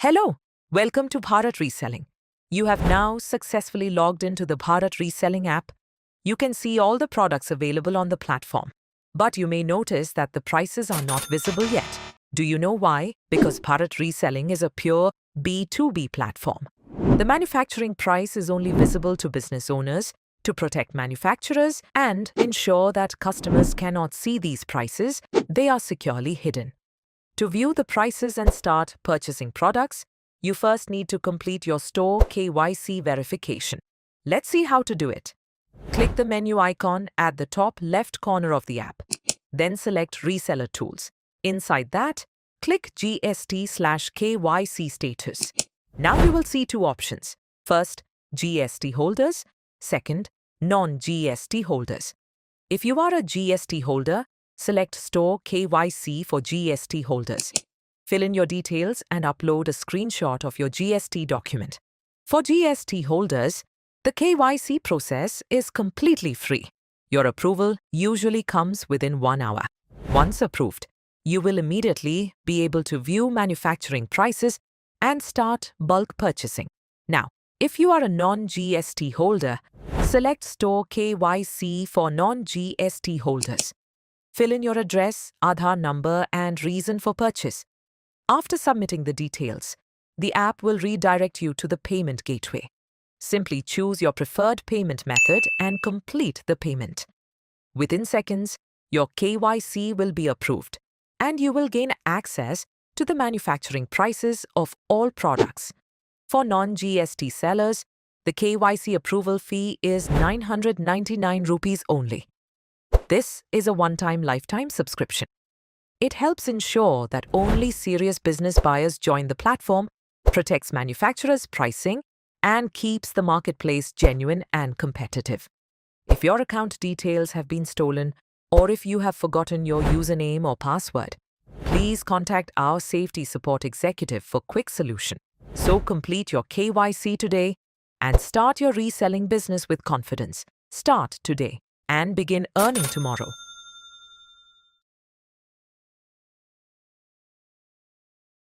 Hello, welcome to Bharat Reselling. You have now successfully logged into the Bharat Reselling app. You can see all the products available on the platform. But you may notice that the prices are not visible yet. Do you know why? Because Bharat Reselling is a pure B2B platform. The manufacturing price is only visible to business owners to protect manufacturers and ensure that customers cannot see these prices. They are securely hidden. To view the prices and start purchasing products, you first need to complete your Store KYC verification. Let's see how to do it. Click the menu icon at the top left corner of the app. Then select Reseller Tools. Inside that, click GST/KYC status. Now you will see two options. First, GST holders. Second, non-GST holders. If you are a GST holder, select Store KYC for GST holders. Fill in your details and upload a screenshot of your GST document. For GST holders, the KYC process is completely free. Your approval usually comes within 1 hour. Once approved, you will immediately be able to view manufacturing prices and start bulk purchasing. Now, if you are a non-GST holder, select Store KYC for non-GST holders. Fill in your address, Aadhaar number, and reason for purchase. After submitting the details, the app will redirect you to the payment gateway. Simply choose your preferred payment method and complete the payment. Within seconds, your KYC will be approved, and you will gain access to the manufacturing prices of all products. For non-GST sellers, the KYC approval fee is 999 rupees only. This is a one-time lifetime subscription. It helps ensure that only serious business buyers join the platform, protects manufacturers' pricing, and keeps the marketplace genuine and competitive. If your account details have been stolen, or if you have forgotten your username or password, please contact our safety support executive for quick solution. So complete your KYC today and start your reselling business with confidence. Start today and begin earning tomorrow.